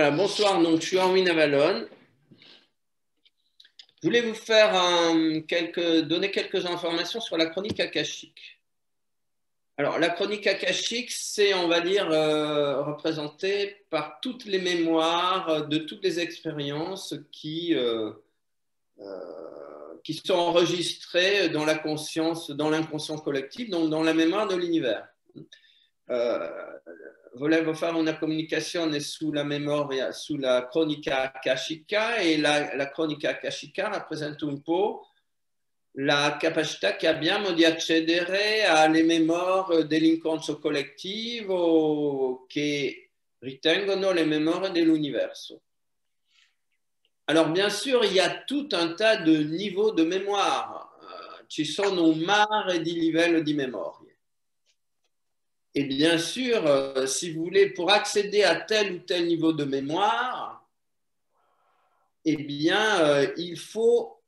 Voilà, bonsoir. Donc, je suis Henri Navalone. Je voulais vous faire donner quelques informations sur la chronique akashique. Alors, la chronique akashique, c'est, on va dire, représenté par toutes les mémoires de toutes les expériences qui sont enregistrées dans la conscience, dans l'inconscient collectif, donc dans la mémoire de l'univers. Volevo fare una comunicazione sulla memoria, sulla cronica akashica e la cronica akashica rappresenta un po' la capacità che abbiamo di accedere alle memorie dell'inconscio collettivo che ritengono le memorie dell'universo. Alors bien sûr, il y a tout un tas de niveaux de mémoire. Ci sono un mare di livello di memorie. Et bien sûr, si vous voulez, pour accéder à tel ou tel niveau de mémoire, eh bien, il faut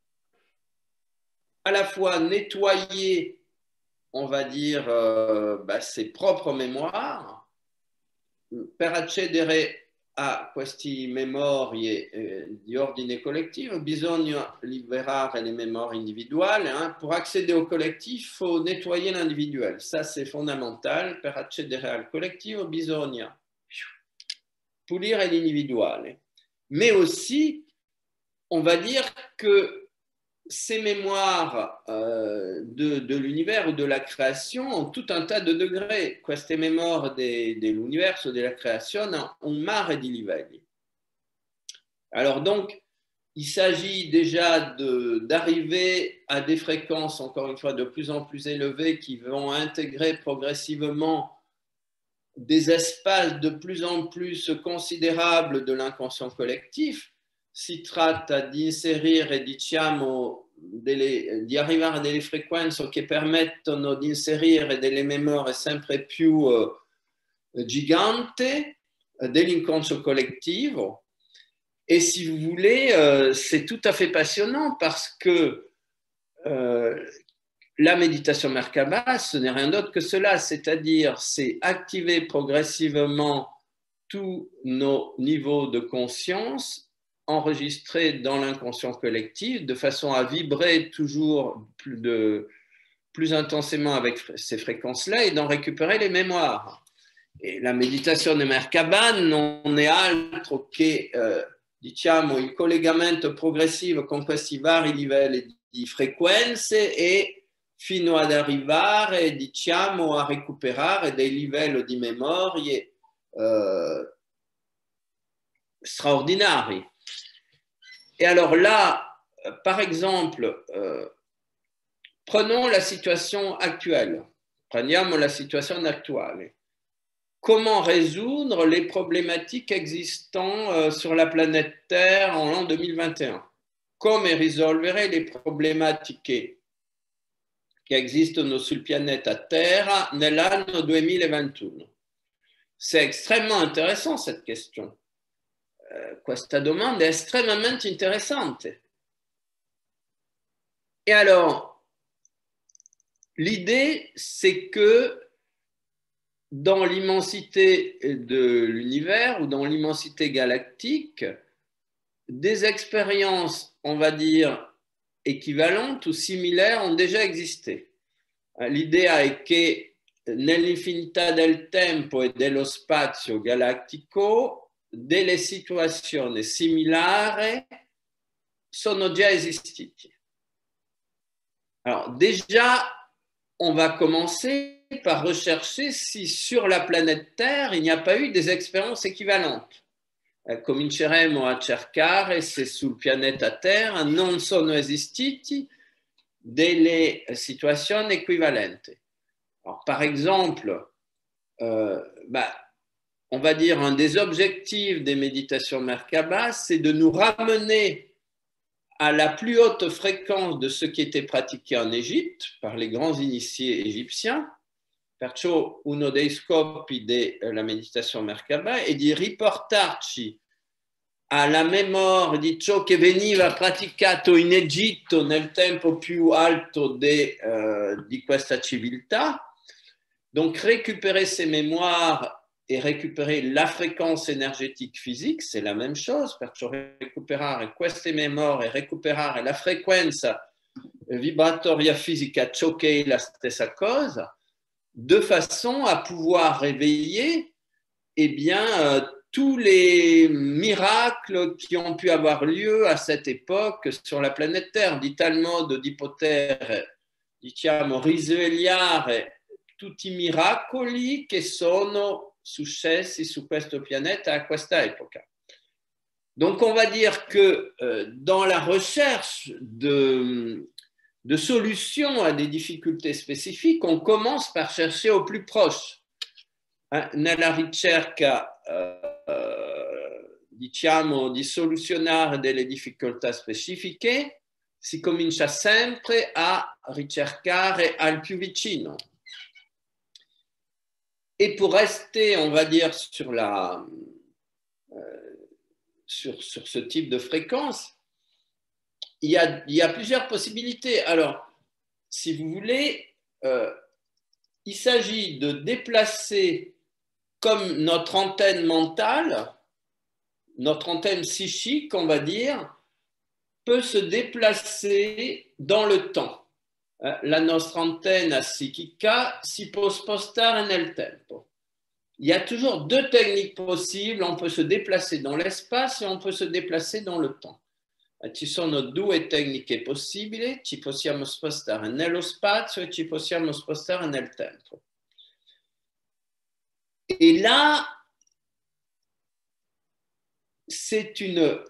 à la fois nettoyer, on va dire, ses propres mémoires, per accedere a queste memorie di ordine collettivo, bisogna liberare les mémoires individuelles. Pour accéder au collectif, il faut nettoyer l'individuel. Ça, c'est fondamental. Per accedere al collettivo, bisogna pulire l'individuale. Mais aussi, on va dire que ces mémoires de l'univers ou de la création ont tout un tas de degrés. Queste memorie dell'universo, della creazione, ont un mare di livelli. Alors donc, il s'agit déjà d'arriver à des fréquences, encore une fois, de plus en plus élevées qui vont intégrer progressivement des espaces de plus en plus considérables de l'inconscient collectif. Si tratta di inserire, diciamo, di arrivare a delle frequenze che permettono di inserire delle memorie sempre più gigante dell'inconscio collettivo. Et si vous voulez, c'est tout à fait passionnant parce que la méditation Merkaba, ce n'est rien d'autre que cela, c'est-à-dire c'est activer progressivement tous nos niveaux de conscience enregistrés dans l'inconscient collectif de façon à vibrer toujours plus intensément avec ces fréquences-là et d'en récupérer les mémoires. Et la méditation de Merkaba non è altro che diciamo il collegamento progressivo con questi vari livelli di frequenze e fino ad arrivare, diciamo, a recuperare dei livelli di memorie straordinari. Et alors là, par exemple, prenons la situation actuelle. Prendiamo la situation actuelle. Comment résoudre les problématiques existantes sur la planète Terre en l'an 2021? Come risolvere le problematiche che esistono sul pianeta Terra nell'anno 2021? C'est extrêmement intéressant cette question. Questa domanda è estremamente interessante. Et alors, l'idée, c'est que dans l'immensité de l'univers ou dans l'immensité galactique, des expériences, on va dire, équivalentes ou similaires ont déjà existé. L'idea è che nell'infinità del tempo e dello spazio galattico delle situazioni similari sono già esistite. Alors déjà, on va commencer par rechercher si sur la planète Terre, il n'y a pas eu des expériences équivalentes. Cominceremo a cercare se sul pianeta Terra non sono esistiti delle situazioni equivalenti. Alors, par exemple, on va dire un des objectifs des méditations Merkaba, c'est de nous ramener à la plus haute fréquence de ce qui était pratiqué en Égypte par les grands initiés égyptiens. Perciò uno dei scopi della meditazione Merkaba è di riportarci alla memoria di ciò che veniva praticato in Egitto nel tempo più alto di questa civiltà. Donc récupérer ces mémoires e recuperare la frequenza energetica fisica, c'est la même chose, perciò recuperare queste memorie, recuperare la frequenza vibratoria fisica, ciò che è la stessa cosa, de façon à pouvoir réveiller eh bien, tous les miracles qui ont pu avoir lieu à cette époque sur la planète Terre, di tal modo di poter, diciamo, risvegliare tutti i miracoli che sono successi su questo pianeta a questa epoca. Donc on va dire que dans la recherche de solutions à des difficultés spécifiques, on commence par chercher au plus proche. Nella ricerca diciamo di soluzionare delle difficoltà specifiche si comincia sempre a ricercare al più vicino. Et pour rester, on va dire, sur ce type de fréquence, il y a plusieurs possibilités. Alors, si vous voulez, il s'agit de déplacer comme notre antenne mentale, notre antenne psychique, on va dire, peut se déplacer dans le temps. La nostra antenna psichica si può spostare nel tempo. Il y a toujours deux techniques possibles, on peut se déplacer dans l'espace et on peut se déplacer dans le temps. Ci sono due tecniche possibili, ci possiamo spostare nello spazio e ci possiamo spostare nel tempo. Et là, c'est une,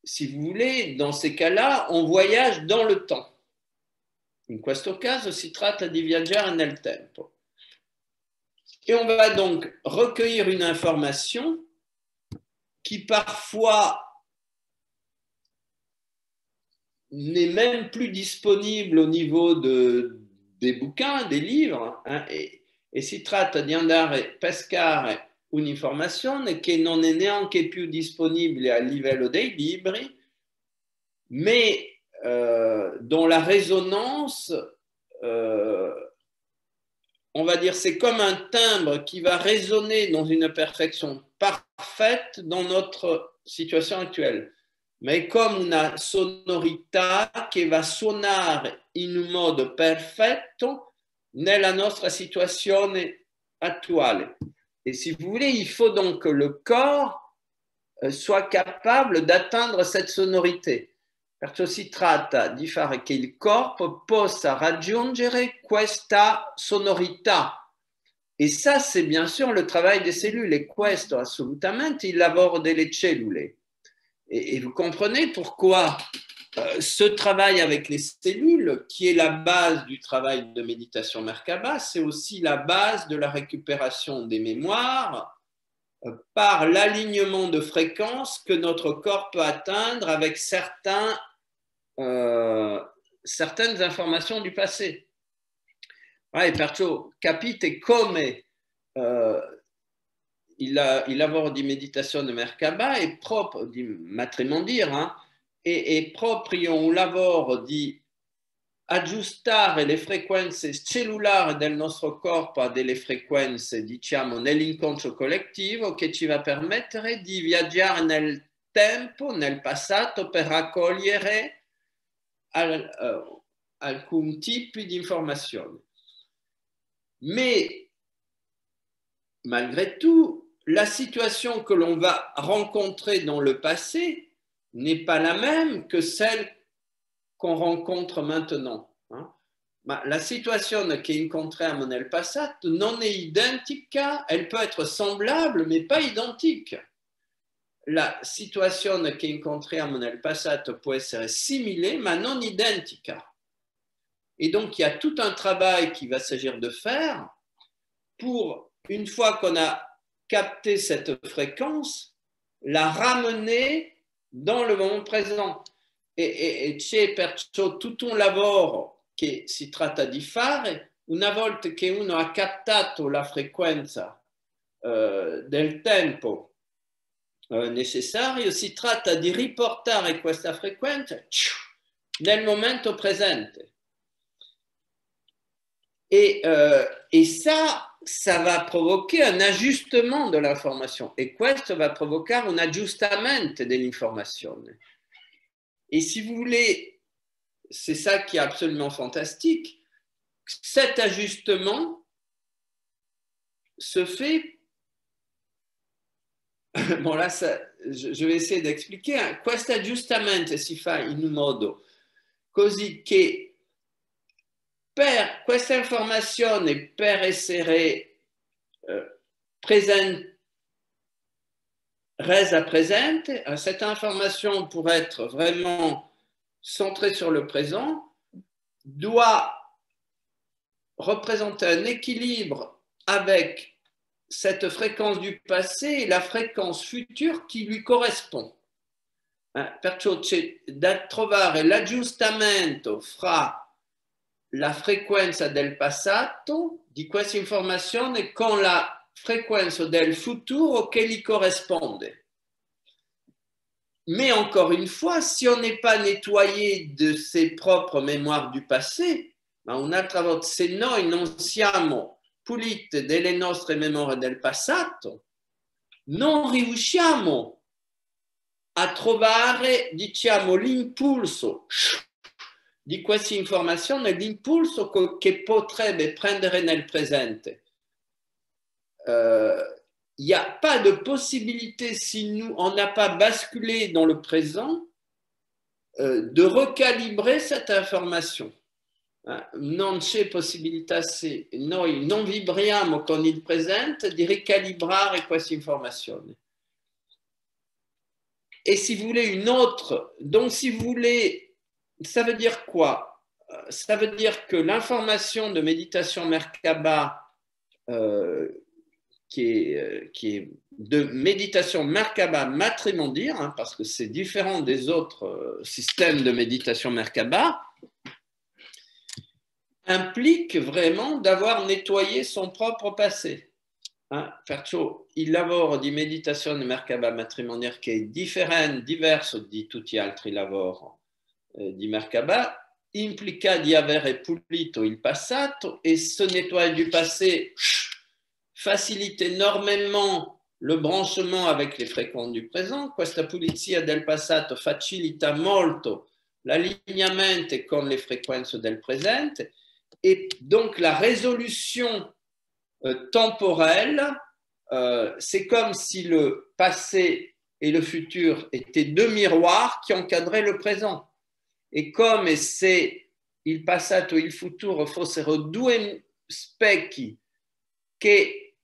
si vous voulez, dans ces cas-là, on voyage dans le temps. In questo caso si tratta di viaggiare nel tempo. Et on va donc recueillir une information qui parfois n'est même plus disponible au niveau des bouquins, des livres, hein, e si tratta di andare a pescare un'informazione che non è neanche più disponibile a livello dei libri, mais dont la résonance, on va dire, c'est comme un timbre qui va résonner dans une perfection parfaite dans notre situation actuelle. Ma è come una sonorità che va suonare in un modo perfetto nella nostra situazione attuale. Et si vous voulez, il faut donc que le corps soit capable d'atteindre cette sonorité. Perciò si tratta di fare che il corpo possa raggiungere questa sonorità. Et ça, c'est bien sûr le travail des cellules. Et questo, assolutamente, il lavoro delle cellule. Et vous comprenez pourquoi ce travail avec les cellules, qui est la base du travail de méditation Merkaba, c'est aussi la base de la récupération des mémoires par l'alignement de fréquences que notre corps peut atteindre avec certaines informations du passé. E perciò capite come il lavoro di meditazione Merkaba è proprio, di matrimondia, è proprio un lavoro di aggiustare le frequenze cellulari del nostro corpo a delle frequenze, diciamo, nell'inconscio collettivo che ci va a permettere di viaggiare nel tempo, nel passato, per raccogliere alcuni tipi di informazioni. Mais, malgré tout, la situation que l'on va rencontrer dans le passé n'est pas la même que celle qu'on rencontre maintenant. Ma la situazione che incontriamo nel passato non è identica, elle peut être semblable, mais pas identique. La situazione che incontriamo nel passato può essere simile, ma non identica. Et donc, il y a tout un travail qu'il va s'agir de faire pour, une fois qu'on a capté cette fréquence, la ramener dans le moment présent. E c'è perciò tutto un lavoro che si tratta di fare una volta che uno ha captato la frequenza del tempo necessario, si tratta di riportare questa frequenza nel momento presente. Et ça, ça va provoquer un ajustement de l'information e questo va provocare un aggiustamento dell'informazione. Et si vous voulez, c'est ça qui est absolument fantastique, cet ajustement se fait, bon là je vais essayer d'expliquer, questo aggiustamento si fa in un modo così che per questa informazione per essere resa presente, cette information pour être vraiment centrée sur le présent doit représenter un équilibre avec cette fréquence du passé et la fréquence future qui lui correspond. Perciò c'è da trovare l'aggiustamento fra la frequenza del passato di questa informazione con la frequenza del futuro che gli corrisponde. Mais encore une fois, si on n'est pas nettoyé de ses propres mémoires du passé, un'altra volta, se noi non siamo puliti delle nostre memorie del passato, non riusciamo a trovare, diciamo, l'impulso di questa informazione, l'impulso che potrebbe prendere nel presente. Il n'y a pas de possibilité, si nous, on n'a pas basculé dans le présent, de recalibrer cette information. Non c'è possibilità, se noi non vibriamo con il presente, di ricalibrare questa informazione. Et si vous voulez une autre, donc si vous voulez, ça veut dire quoi? Ça veut dire que l'information de méditation Merkaba, qui est de méditation Merkaba matrimondière, parce que c'est différent des autres systèmes de méditation Merkaba, implique vraiment d'avoir nettoyé son propre passé. Perciò il lavoro di meditazione Merkaba matrimoniale, che è diverso di tutti gli altri lavori di Merkaba, implica di avere pulito il passato, e ce nettoyage du passé facilite énormément le branchement avec les fréquences du présent. Questa pulizia del passato facilita molto l'allineamento con le frequenze del presente, et donc la résolution temporelle, c'est comme si le passé et le futur étaient deux miroirs qui encadraient le présent. E come se il passato e il futuro fossero due specchi che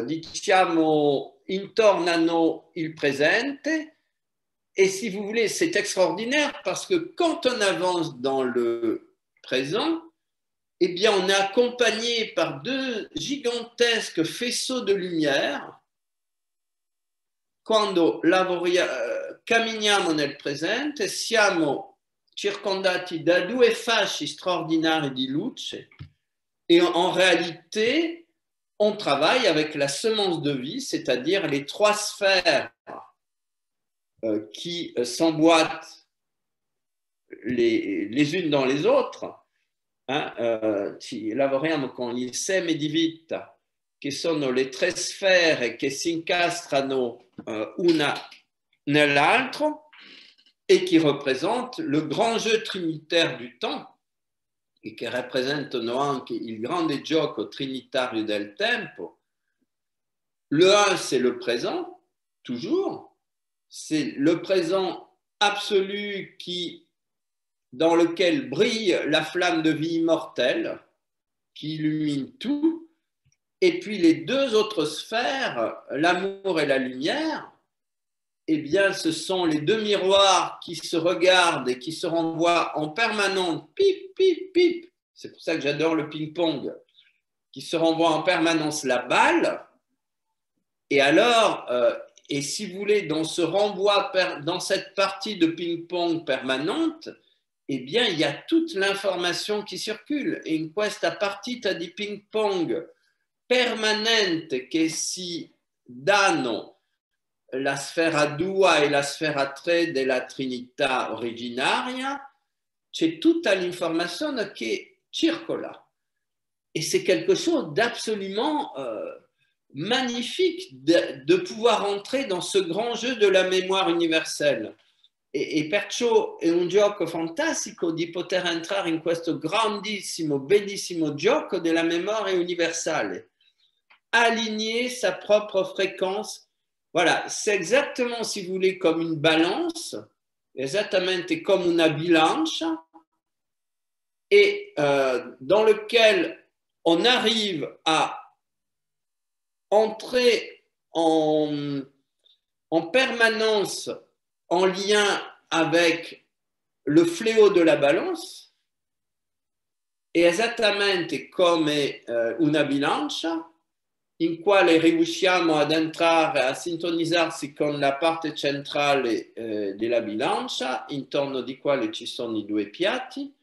diciamo intornano il presente. Et si vous voulez, c'est extraordinaire parce que quand on avance dans le présent, eh bien, on est accompagné par deux gigantesques faisceaux de lumière. Quando camminiamo nel presente, siamo circondati da due fasci straordinari di luce, et en réalité, on travaille avec la semence de vie, c'est-à-dire les trois sphères qui s'emboîtent les unes dans les autres. Ci lavoriamo con il seme di vita, che sono le tre sfere che si incastrano una nell'altro et qui représentent le grand jeu trinitaire du temps, e che rappresentano anche il grande gioco trinitario del tempo. Le 1, c'est le présent, toujours. C'est le présent absolu dans lequel brille la flamme de vie immortelle, qui illumine tout. Et puis les deux autres sphères, l'amour et la lumière, eh bien, ce sont les deux miroirs qui se regardent et qui se renvoient en permanence, pip, pip, pip. C'est pour ça que j'adore le ping-pong, qui se renvoient en permanence la balle. Et alors, et si vous voulez, dans ce renvoi, dans cette partie de ping-pong permanente, eh bien, il y a toute l'information qui circule. E in questa partita di ping-pong permanente che si danno la sfera 2 e la sfera 3 della Trinità originaria, c'è tutta l'informazione che circola. Et c'est quelque chose d'absolument magnifique de pouvoir entrer dans ce grand jeu de la mémoire universelle. E perciò è un gioco fantastico di poter entrare in questo grandissimo, bellissimo gioco della memoria universale. Aligner sa propre fréquence. Voilà, c'est exactement, si vous voulez, comme une balance, exactement comme una bilancia, et dans lequel on arrive à entrer en permanence en lien avec le fléau de la balance, è esattamente come una bilancia in quale riusciamo ad entrare, a sintonizzarsi con la parte centrale della bilancia, intorno di quale ci sono i due piatti.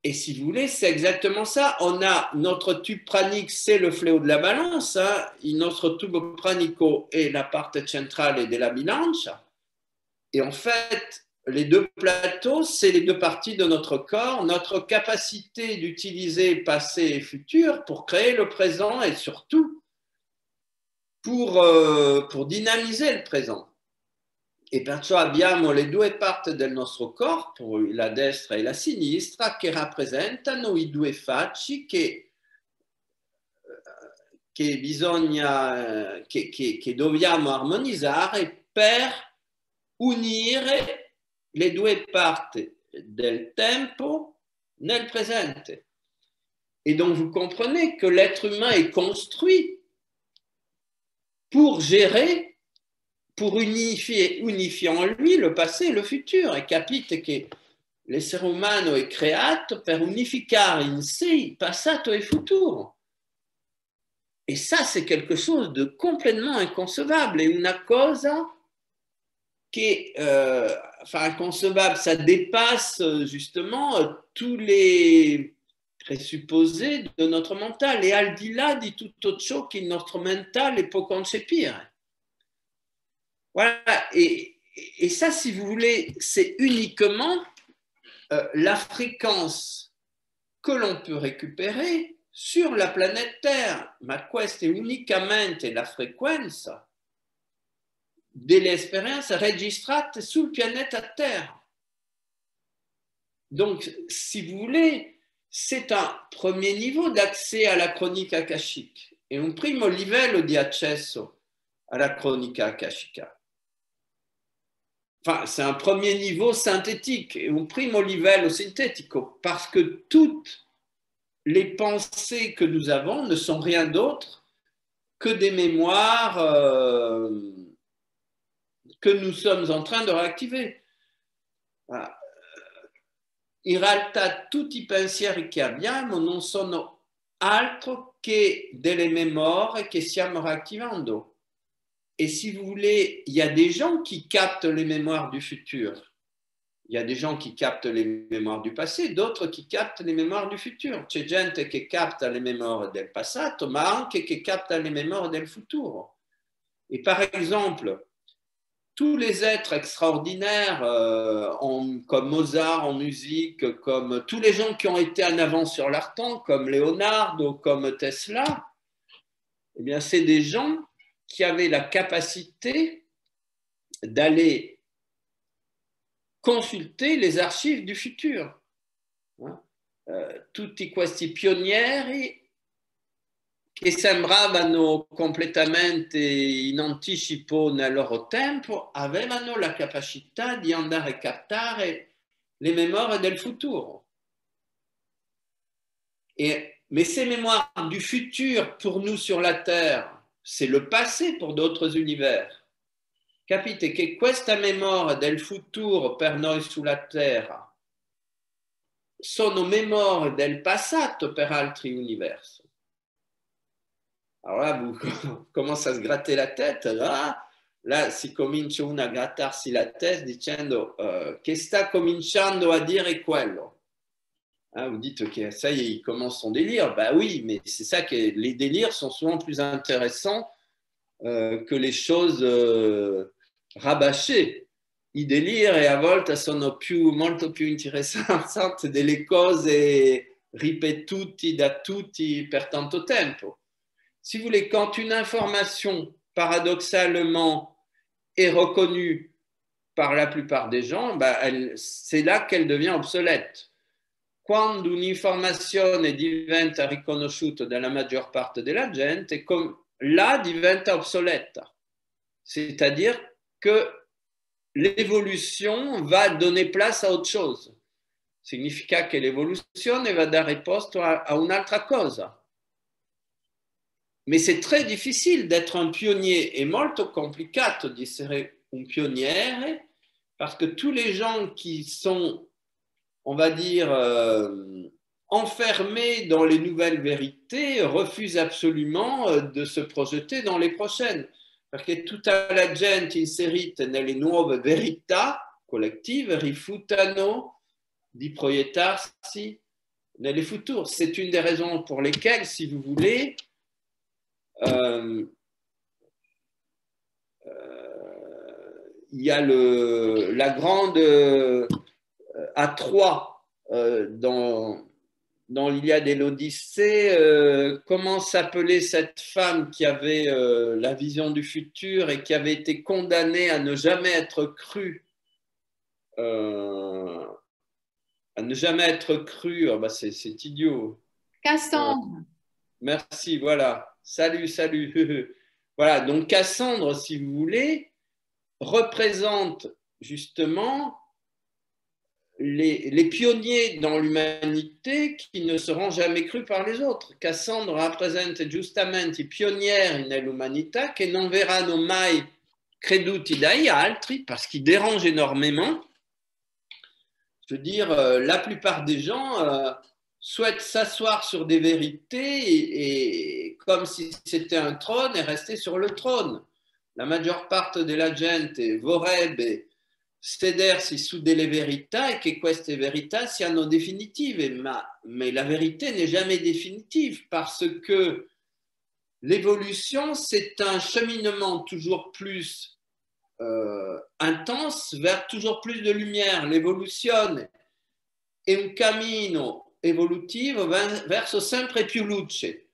Et si vous voulez, c'est exactement ça. On a notre tube pranique, c'est le fléau de la balance. Hein. Notre tube pranico est la parte centrale de la bilancia. Et en fait, les deux plateaux, c'est les deux parties de notre corps, notre capacité d'utiliser passé et futur pour créer le présent et surtout pour dynamiser le présent. E perciò abbiamo le due parti del nostro corpo, la destra e la sinistra, che rappresentano i due facci che dobbiamo armonizzare per unire le due parti del tempo nel presente. Et donc vous comprenez que l'être humain est construit pour gérer, pour unifier en lui le passé e le futuro. E capite che l'essere umano è creato per unificare in sé passato e futuro. Et ça, c'est quelque chose de complètement inconcevable. Et una cosa che, enfin, inconcevable, ça dépasse justement tous les présupposés de notre mental. È al di là di tutto ciò che il nostro mentale può concepire. Voilà, et ça, si vous voulez, c'est uniquement la fréquence que l'on peut récupérer sur la planète Terre. Ma questa è unicamente la frequenza delle esperienze registrate sul pianeta Terre. Donc, si vous voulez, c'est un premier niveau d'accès à la cronica akashique e un primo livello di accesso alla cronica akashica. Enfin, c'est un premier niveau synthétique et un primo livello sintetico parce que toutes les pensées que nous avons ne sont rien d'autre que des mémoires que nous sommes en train de réactiver. Voilà. In realtà tutti i pensieri che abbiamo non sono altro che delle memorie che stiamo riattivando. Et si vous voulez, il y a des gens qui captent les mémoires du futur. Il y a des gens qui captent les mémoires du passé, d'autres qui captent les mémoires du futur. C'è gente che capta le memorie del passato, ma anche che capta le memorie del futuro. Et par exemple, tous les êtres extraordinaires, comme Mozart en musique, comme tous les gens qui ont été en avance sur leur temps, comme Leonardo, comme Tesla, eh bien, c'est des gens qui avaient la capacité d'aller consulter les archives du futur. Tutti questi pionieri che sembravano completamente in anticipo nel loro tempo avevano la capacità di andare a captare le memorie del futuro. Mais ces mémoires du futur pour nous sur la Terre, c'est le passé pour d'autres univers. Capite che questa memoria del futuro per noi sulla Terra sono memorie del passato per altri universi. Alors là, vous commencez a se gratter la tête. Là si comincia uno a grattarsi la tête dicendo che sta cominciando a dire quello. Vous dites, ok, ça y est, il commence son délire. Ben oui, mais c'est ça que les délires sont souvent plus intéressants que les choses rabâchées. I deliri a volte sono molto più interessanti delle cose ripetuti da tutti per tanto tempo. Si vous voulez, quand une information, paradoxalement, est reconnue par la plupart des gens, c'est là qu'elle devient obsolète. Quando un'informazione diventa riconosciuta dalla maggior parte della gente, là diventa obsoleta. C'est-à-dire que l'évolution va donner place à autre chose. Significa che l'evoluzione va dare posto a un'altra cosa. Mais c'est très difficile d'être un pionnier, è molto complicato di essere un pioniere, parce que tous les gens qui sont, on va dire, enfermés dans les nouvelles vérités refusent absolument de se projeter dans les prochaines. Perché tutta la gente inserita nelle nuove verità collettive rifiutano di proiettarsi nelle future. C'est une des raisons pour lesquelles, si vous voulez, il y a la grande à Troie dans l'Iliade et l'Odyssée, comment s'appelait cette femme qui avait la vision du futur et qui avait été condamnée à ne jamais être crue c'est idiot. Cassandre. Merci, voilà. Salut, salut. Voilà, donc Cassandre, si vous voulez, représente justement les pionniers dans l'umanité qui ne seront jamais crus par les autres. Cassandre rappresenta giustamente i pionieri nell'umanità che non verranno mai creduti dagli altri parce qu'ils dérangent énormément. Je veux dire, la plupart des gens souhaitent s'asseoir sur des vérités et comme si c'était un trône et rester sur le trône. La maggior parte della gente vorrebbe sedersi su delle verità e che queste verità siano definitive, mais la vérité n'est jamais définitive parce que l'évolution, c'est un cheminement toujours plus intense vers toujours plus de lumière. L'evoluzione è un cammino evolutivo verso sempre più luce.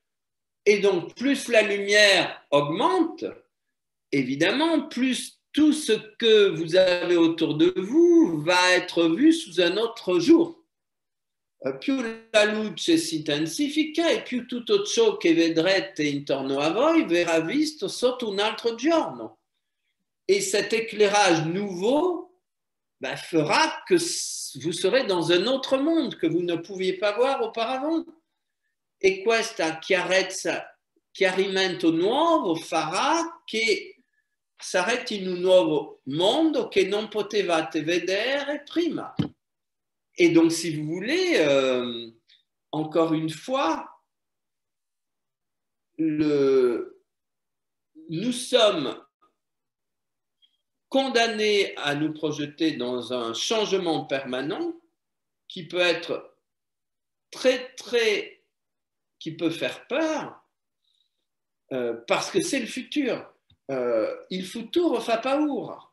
Et donc, plus la lumière augmente, évidemment, plus tout ce que vous avez autour de vous va être vu sous un autre jour. Più la luce si intensifica e più tutto ciò che vedrete intorno a voi verrà visto sotto un altro giorno. Et cet éclairage nouveau fera que vous serez dans un autre monde que vous ne pouviez pas voir auparavant. E questa chiarimento nuovo farà che sarete in un nuovo mondo che non potevate vedere prima. Et donc, si vous voulez, encore une fois, nous sommes condamnés à nous projeter dans un changement permanent qui peut être qui peut faire peur parce que c'est le futur. Il futuro fa paura.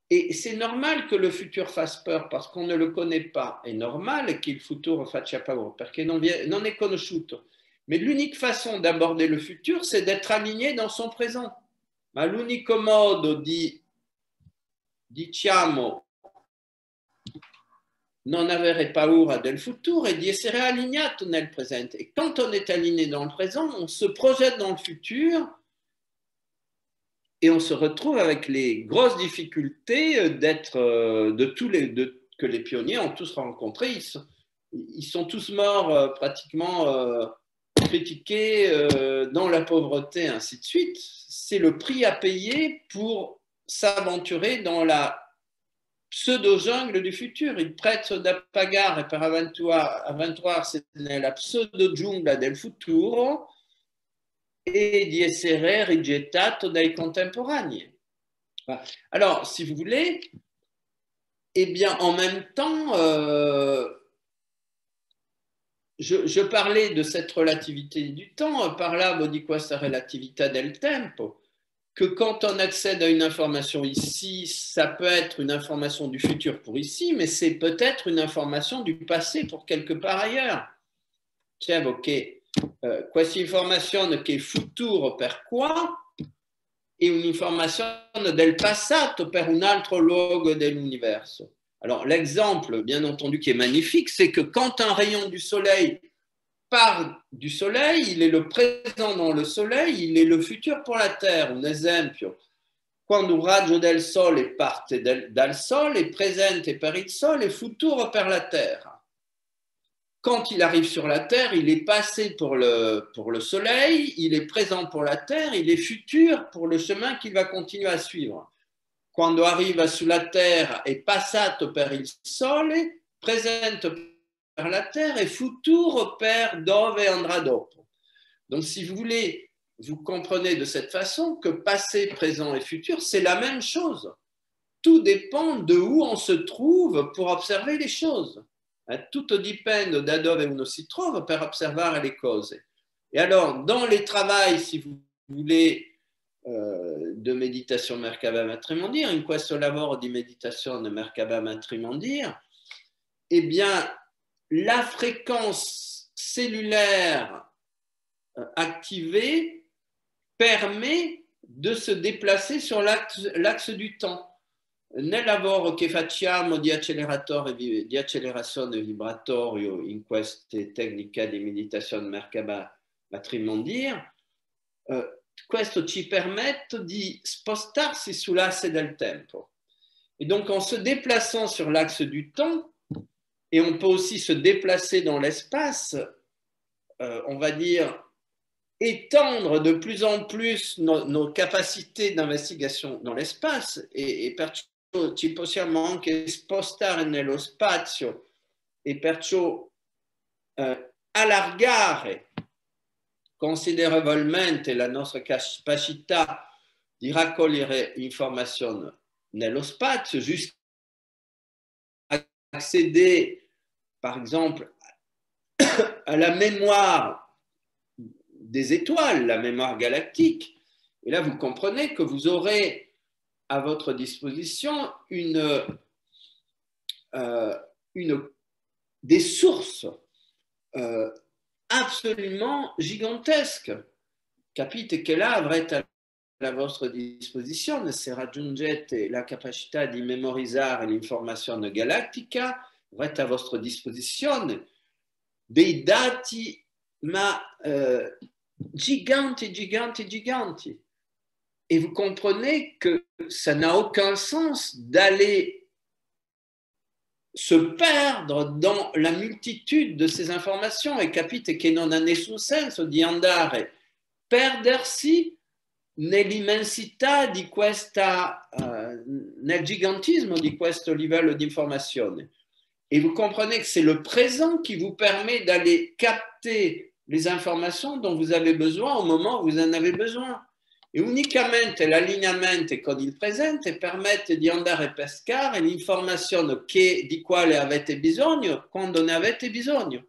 Et c'est normal que le futur fasse peur parce qu'on ne le connaît pas. È normale che il futuro faccia paura perché non è conosciuto. Mais l'unique façon d'aborder le futur, c'est d'être aligné dans son présent. Ma l'unico modo diciamo, non avere paura del futuro è di essere allignato nel presente. Et quand on est aligné dans le présent, on se projette dans le futur et on se retrouve avec les grosses difficultés que les pionniers ont tous rencontrés. Ils sont tous morts pratiquement critiqués dans la pauvreté, ainsi de suite. C'est le prix à payer pour s'aventurer dans la pseudo-jungle du futur. Il prezzo da pagare per avventurarsi nella pseudo-giungla del futuro et di essere rigettato dai contemporanei. Alors, si vous voulez, eh bien, en même temps, je parlais de cette relativité du temps, parlavo di questa relatività del tempo, que quand on accède à une information ici, ça peut être une information du futur pour ici, mais c'est peut-être une information du passé pour quelque part ailleurs. Cioè, che questa informazione che è futuro per qua è un'informazione del passato per un altro luogo dell'universo. Alors, l'exemple, bien entendu, qui est magnifique, c'est que quand un rayon du soleil part du soleil, il est le présent dans le soleil, il est le futur pour la Terre. Un esempio, quando un raggio del sole parte dal sole, è presente per il sole, è futuro per la Terra. Quand il arrive sur la Terre, il est passé pour le soleil, il est présent pour la Terre, il est futur pour le chemin qu'il va continuer à suivre. Quando arriva sulla Terra è passato per il sole, presente per la Terre et futuro per dove andrà dopo. Donc, si vous voulez, vous comprenez de cette façon que passé, présent et futur, c'est la même chose. Tout dépend de où on se trouve pour observer les choses. Tutto dipende da dove uno si trova per osservare le cose. Et alors, dans les travails, si vous voulez, de méditation Merkaba Matrimondir, in questo lavoro di meditazione Merkaba Matrimondir, eh bien, la fréquence cellulaire activée permet de se déplacer sur l'axe du temps. Nel lavoro che facciamo di accelerazione vibratorio in queste tecniche di meditazione Merkaba Matrimondir, questo ci permette di spostarsi sull'asse del tempo. Et donc, en se déplaçant sur l'axe du temps, et on peut aussi se déplacer dans l'espace, on va dire, étendre de plus en plus nos capacités d'investigation dans l'espace, et perciò ci possiamo anche spostare nello spazio e perciò allargare considerevolmente la nostra capacità di raccogliere informazioni nello spazio jusqu'à accéder, par exemple, à la mémoire des étoiles, la mémoire galactique. Et là, vous comprenez que vous aurez à votre disposition des sources absolument gigantesques. Capite che là avrete alla vostra disposizione, se raggiungete la capacità di memorizzare l'informazione galattica, avrete a vostra disposizione dei dati, ma giganti, giganti, giganti. Et vous comprenez que ça n'a aucun sens d'aller se perdre dans la multitude de ces informations. E capite che non ha nessun senso di andare perdersi nell'immensità di questa, nel gigantismo di questo livello di informazione. Et vous comprenez que c'est le présent qui vous permet d'aller capter les informations dont vous avez besoin au moment où vous en avez besoin. E unicamente l'allineamento con il presente permette di andare a pescare l'informazione di quale avete bisogno quando ne avete bisogno.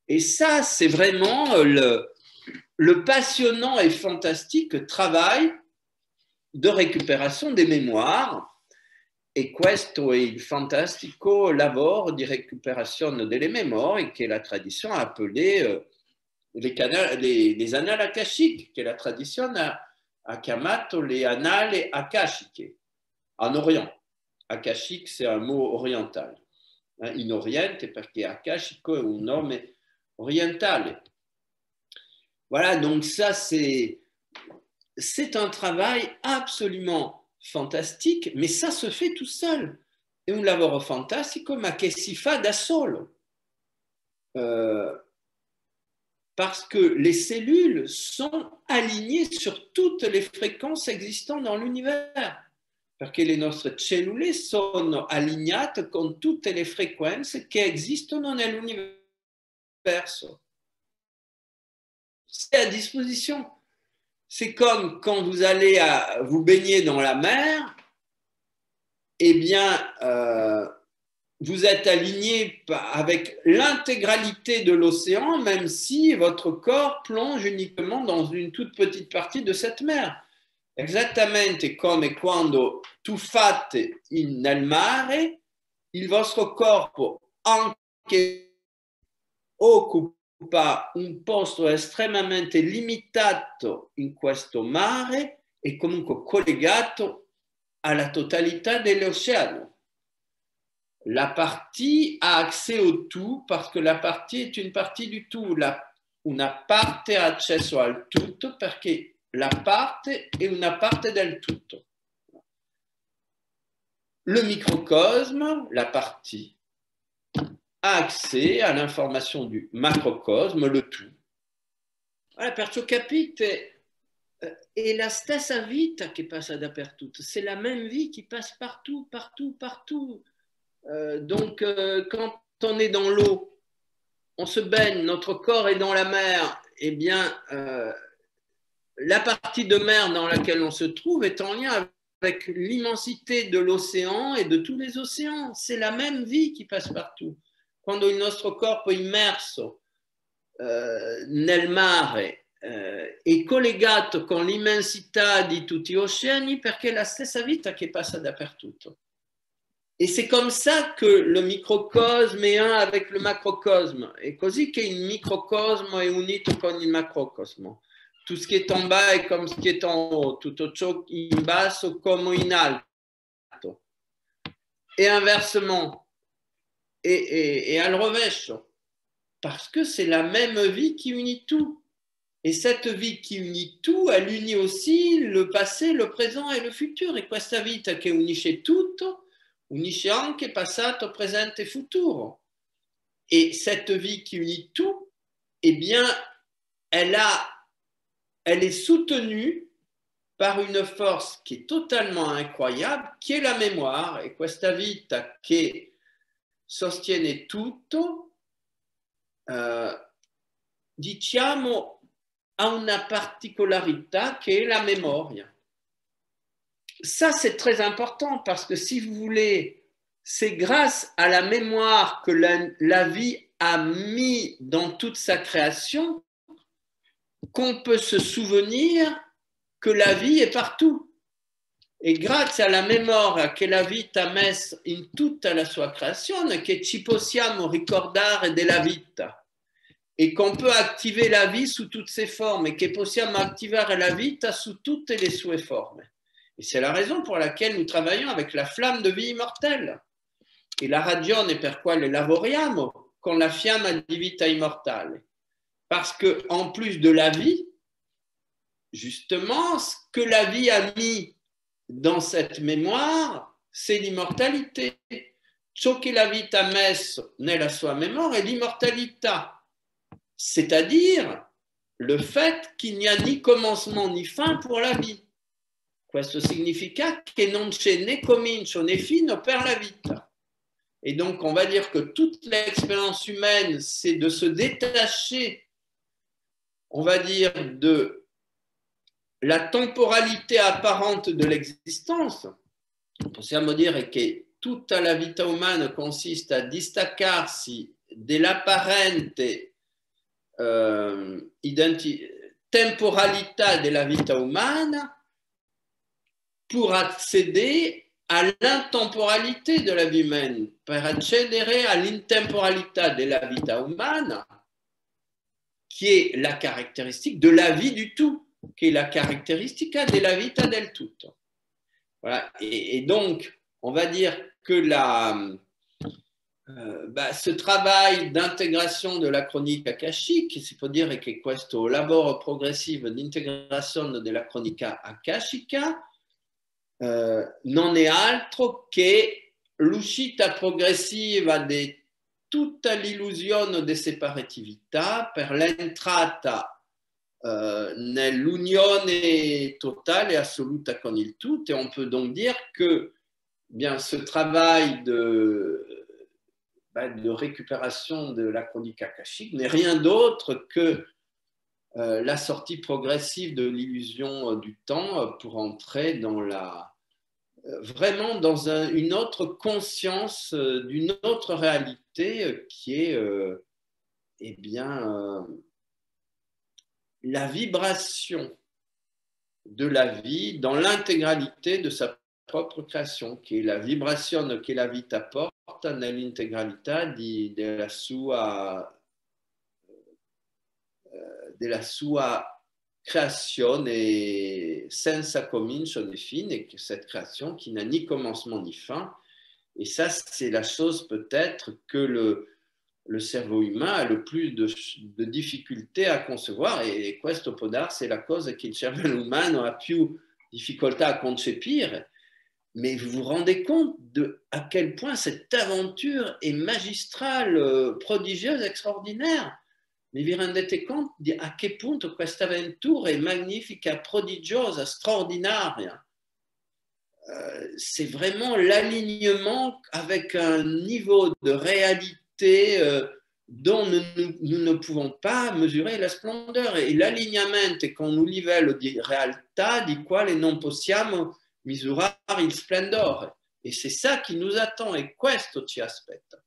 Et ça, c'est vraiment le passionnant et fantastique travail de récupération des mémoires. E questo è il fantastico lavoro di recuperazione delle memorie che la tradizione ha appelé les annales akashiques, que la tradition a chiamato le annales akashiche, en Orient. Akashique, c'est un mot oriental. In Oriente, perché akashico è un nome orientale. Voilà, donc ça, c'est un travail absolument fantastique, mais ça se fait tout seul. È un lavoro fantastico, ma che si fa da solo. Parce que les cellules sont alignées sur toutes les fréquences existantes dans l'univers. Perché le nostre cellule sono allineate con tutte le frequenze che esistono nell'universo. C'est à disposition. C'est comme quand vous allez vous baigner dans la mer, eh bien, vous êtes aligné avec l'intégralité de l'océan, même si votre corps plonge uniquement dans une toute petite partie de cette mer. esattamente come quando tuffate nel mare, il vostro corpo anche occupa un posto estremamente limitato in questo mare e comunque collegato alla totalità dell'oceano. La partie a accès au tout parce que la partie est une partie du tout. Una parte ha accesso al tutto perché la parte è una parte del tutto. Le microcosme, la partie, ha accès à l'information du macrocosme, le tout. Voilà, perciò capite, è la stessa vita che passa dappertutto, c'est la même vie qui passe partout, partout, partout. Donc, quand on est dans l'eau, on se baigne, notre corps est dans la mer, eh bien, la partie de mer dans laquelle on se trouve est en lien avec l'immensité de l'océan et de tous les océans. C'est la même vie qui passe partout. Quando il nostro corpo immerso nel mare è collegato con l'immensità di tutti gli oceani perché è la stessa vita che passa dappertutto. Et c'est comme ça que le microcosme est un avec le macrocosme. È così che il microcosmo è unito con il macrocosmo. Tout ce qui est en bas est comme ce qui est en haut. Tutto ciò in basso come in alto. Et inversement. Et al rovescio. Parce que c'est la même vie qui unit tout. Et cette vie qui unit tout, elle unit aussi le passé, le présent et le futur. E questa vita che unisce tutto, unisce anche passato, presente e futuro. Et cette vie qui unit tout, eh bien, elle est soutenue par une force qui est totalement incroyable, qui est la mémoire. E questa vita che sostiene tutto, diciamo, a una particolarità che è la memoria. Ça, c'est très important parce que si vous voulez, c'est grâce à la mémoire que la vie a mis dans toute sa création qu'on peut se souvenir que la vie est partout. E grazie alla memoria che la vita ha messo in tutta la sua creazione che ci possiamo ricordare della vita. Et qu'on peut activer la vie sous toutes ses formes et che possiamo attivare la vita su tutte le sue forme. Et c'est la raison pour laquelle nous travaillons avec la flamme de vie immortelle. E la ragione per quale lavoriamo con la fiamma di vita immortale. Parce que en plus de la vie, justement, ce que la vie a mis dans cette mémoire, c'est l'immortalité. Ciò che la vita ha messo nella sua memoria è l'immortalità. C'est-à-dire le fait qu'il n'y a ni commencement ni fin pour la vie. Questo significa che non c'è né comincio né fine per la vita. Et donc, on va dire que toute l'expérience humaine, c'est de se détacher, on va dire, de la temporalité apparente de l'existence. Possiamo dire che tutta la vita umana consiste a distaccarsi dell'apparente temporalità della vita umana pour accéder à l'intemporalité de la vie humaine, per accedere all'intemporalità della vita umana, qui est la caractéristique de la vie du tout, qui est la caratteristica della vita del tutto. Voilà. Et donc, on va dire que ce travail d'intégration de la cronica akashique, si può dire che questo lavoro progressivo di integrazione della cronica akashica non è altro che l'uscita progressiva di tutta l'illusione di separatività per l'entrata nell'unione totale e assoluta con il tutto. Et on peut donc dire que bien, ce travail de récupération de la chronique akashique n'est rien d'autre que la sortie progressive de l'illusion du temps pour entrer dans vraiment dans une autre conscience d'une autre réalité qui est la vibration de la vie dans l'intégralité de sa propre création, che la vibrazione che la vita porta nell'integralità della sua creazione senza comincio né fine, que cette création qui n'a ni commencement ni fin. Et ça, c'est la chose peut-être que le cerveau humain a le plus de difficultés à concevoir, e questo può darsi la cosa che il cervello umano ha più difficoltà a concepire. Mais vous vous rendez compte à quel point cette aventure est magistrale, prodigieuse, extraordinaire. Mais vi rendete conto di a che punto questa avventura è magnifica, prodigiosa, straordinaria. C'est vraiment l'alignement avec un niveau de réalité dont nous ne pouvons pas mesurer la splendeur. E l'allineamento è con un livello di realtà di quale non possiamo misurare il splendore. E c'est ça qui nous attend, e questo ci aspetta.